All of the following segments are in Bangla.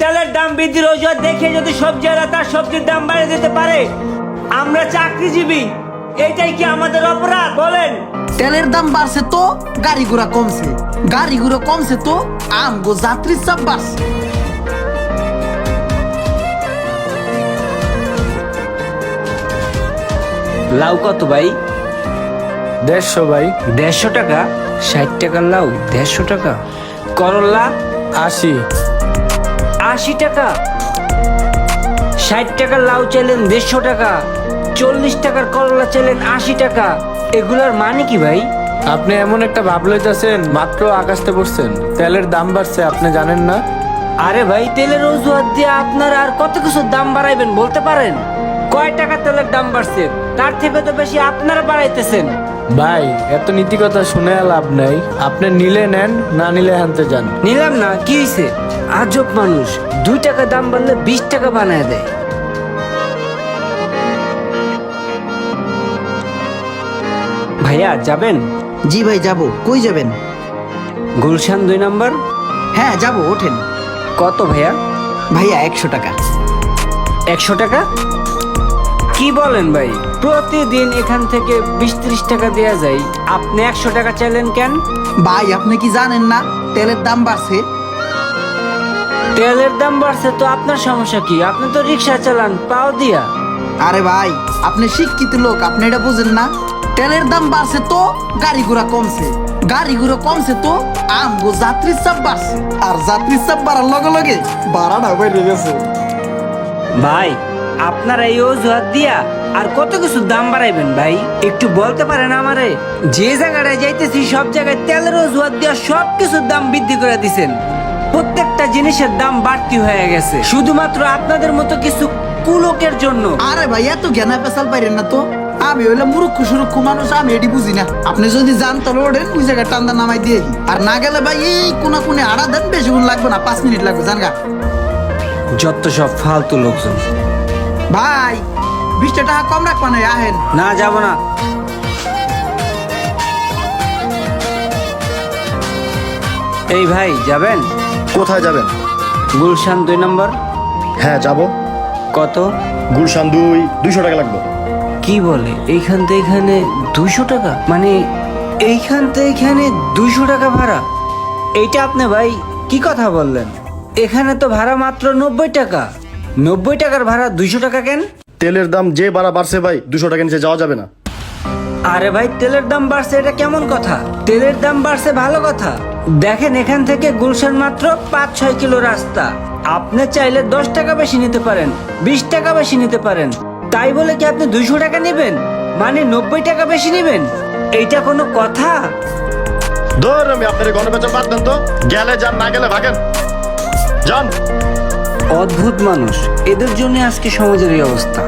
তেলের দাম বৃদ্ধির অজুহাত দেখে যদি সবজিওয়ালা তার সবজির দাম বাড়িয়ে দিতে পারে, আমরা চাকরিজীবী, এটাই কি আমাদের অপরাধ বলেন? তেলের দাম বাড়ছে তো গাড়ি ঘোড়া কমছে, গাড়ি ঘোড়া কমছে তো আমগো যাত্রীর চাপ বাড়ছে। লাউ কত ভাই? 150 ভাই। 150 টাকা? 60 টাকার লাউ 150 টাকা? করলা 80। 80 টাকা? 60 টাকার লাউ চাইলেন 150 টাকা, 40 টাকার করলা চাইলেন 80 টাকা, এগুলার মানে কি ভাই? আপনি এমন একটা ভাব লইতেছেন মাত্র আকাশতে পড়ছেন, তেলের দাম বাড়ছে আপনি জানেন না? আরে ভাই, তেলের অজুহাত দিয়ে আপনারা আর কত কিছুর দাম বাড়াইবেন বলতে পারেন? কয় টাকা তেলের দাম বাড়ছে, তার থেকে তো বেশি আপনারা বাড়াইতেছেন। ভাই এত নীতি কথা শুনে লাভ নাই, আপনি নিলে নেন, না নিলে হানতে যান। নিলাম না, কি হয়েছে? আজব মানুষ, 2 টাকা দাম বাড়লে 20 টাকা বানায় দেয়। ভাইয়া যাবেন? জি ভাই যাব। কই যাবেন? গুলশান 2 নম্বর। হ্যাঁ যাব, ওঠেন। কত ভাইয়া? ভাইয়া 100 টাকা। 100 টাকা? কি বলেন ভাই, প্রতিদিন এখান থেকে 20-30 টাকা দেয়া যায়, আপনি 100 টাকা চাইলেন কেন? ভাই আপনি কি জানেন না তেলের দাম বাড়ছে? তেলের দাম বাড়ছে তো আপনার সমস্যা কি? আপনি তো রিক্সা চালান পাও দিয়া। আরে ভাই আপনি শিক্ষিত লোক, আপনি এটা বুঝেন না? তেলের দাম বাড়ছে তো গাড়ি ঘোড়া কমছে, গাড়ি ঘোড়া কমছে তো আমগো যাত্রীর চাপ বাড়ছে, আর যাত্রীর চাপ বাড়ার লগে লগে ভাড়াটা বেড়ে গেছে। ভাই আপনারা এই অজুহাত দিয়া আর কত কিছু দাম বাড়াইবেন ভাই? একটু বলতে পারেন আমারে? যে জায়গাটায় যাইতেছি সব জায়গায় তেলের অজুহাত দিয়া সব কিছুর দাম বৃদ্ধি করে দিছেন, প্রত্যেকটা জিনিসের দাম বাড়তি হয়ে গেছে শুধুমাত্র আপনাদের মতো কিছু কুলোকের জন্য। আরে ভাই এত জ্ঞানা পেশাল পাইরেন না তো, আমি হইলাম মুরুক্ষ সুরক্ষ মানুষ, আমি এটি বুঝি না। আপনি যদি যান তাহলে ওঠেন, ওই জায়গায় টান্দা নামাই দিয়ে, আর না গেলে ভাই এই কোনা কোনে আড়া দেন, বেশিক্ষণ লাগবে না, 5 মিনিট লাগবে জানগা। যত সব ফালতু লোকজন। ভাই 20 টাকা কম রাখবা না, আহেন। না যাব না। এই ভাই যাবেন? কোথায় যাবেন? গুলশান 2 নম্বর। হ্যাঁ যাব। কত? গুলশান 200 টাকা লাগবে। কি বলে, এইখান থেকে এখানে 200 টাকা? মানে এইখান থেকে এখানে 200 টাকা ভাড়া? এইটা আপনি ভাই কি কথা বললেন? এখানে তো ভাড়া মাত্র 90 টাকা। 90 টাকার ভাড়া 200 টাকা কেন? তেলের দাম যে বাড়ছে ভাই, 200 টাকা নিচে যাওয়া যাবে না। আরে ভাই, তেলের দাম বাড়ছে এটা কেমন কথা? তেলের দাম বাড়ছে ভালো কথা। দেখেন এখান থেকে গুলশান মাত্র 5-6 কিলো রাস্তা, আপনি চাইলে 10 টাকা বেশি নিতে পারেন, 20 টাকা বেশি নিতে পারেন, তাই বলে কি আপনি 200 টাকা নেবেন? মানে 90 টাকা বেশি নেবেন? এইটা কোনো কথা? ধর আমি আপনার গণবেচন বাদ দেন তো, গেলে যান, না গেলে ভাগেন, যান। অদ্ভুত মানুষ, এদের জন্য আজকে সমাজের এই অবস্থা।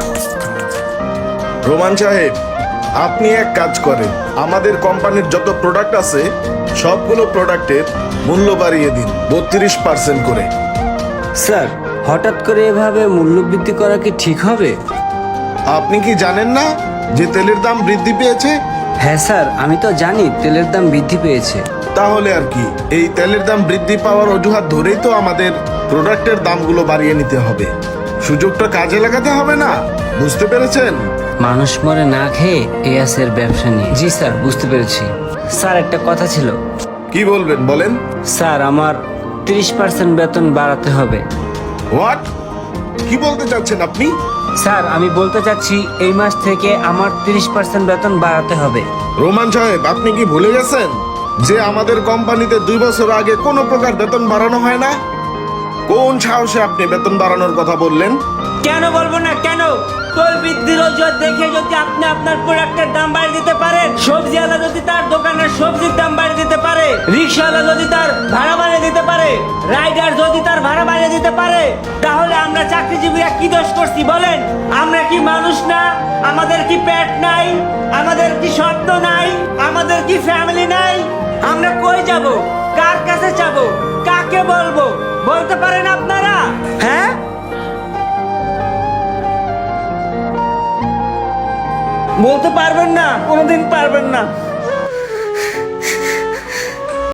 রোমান সাহেব, আপনি এক কাজ করেন, আমাদের কোম্পানির যত প্রোডাক্ট আছে সবগুলো প্রোডাক্টের মূল্য বাড়িয়ে দিন 32% করে। স্যার, হঠাৎ করে এভাবে মূল্য বৃদ্ধি করা কি ঠিক হবে? আপনি কি জানেন না যে তেলের দাম বৃদ্ধি পেয়েছে? হ্যাঁ স্যার, আমি তো জানি তেলের দাম বৃদ্ধি পেয়েছে। তাহলে আর কি, এই তেলের দাম বৃদ্ধি পাওয়ার অজুহাত ধরেই তো আমাদের প্রোডাক্টের দামগুলো বাড়িয়ে নিতে হবে। সুযোগটা কাজে লাগাতে হবে না, বুঝতে পেরেছেন? মানুষ মরে না খেয়ে এর ব্যবসা নিয়ে। জি স্যার, বুঝতে পেরেছি। স্যার একটা কথা ছিল। কি বলবেন বলেন। স্যার, আমার 30% বেতন বাড়াতে হবে। হোয়াট? কি বলতে চাচ্ছেন আপনি? স্যার, আমি বলতে চাচ্ছি এই মাস থেকে আমার 30% বেতন বাড়াতে হবে। রোমান সাহেব, আপনি কি ভুলে গেছেন যে আমাদের কোম্পানিতে 2 বছর আগে কোনো প্রকার বেতন বাড়ানো হয় না? কোন সাহসে আপনি বেতন বাড়ানোর কথা বললেন? কেন বলবো না, কেন? তেল বৃদ্ধির অজুহাত দেখে যদি আপনি আপনার প্রোডাক্টের দাম বাড়িয়ে দিতে পারেন, সবজিওয়ালা যদি তার দোকানের সবজির দাম বাড়িয়ে দিতে পারে, রিক্সাওয়ালা যদি তার ভাড়া বাড়িয়ে দিতে পারে, রাইডার যদি তার ভাড়া বাড়িয়ে দিতে পারে, তাহলে আমরা চাকরিজীবীরা কি দোষ করছি বলেন? আমরা কি মানুষ না? আমাদের কি পেট নাই? আমাদের কি স্বপ্ন নাই? আমাদের কি ফ্যামিলি নাই? আমরা কই যাব? কার কাছে যাব? কাকে বলবো? বলতে পারেন আপনারা? হ্যাঁ, বলতে পারবেন না, কোনোদিন পারবেন না।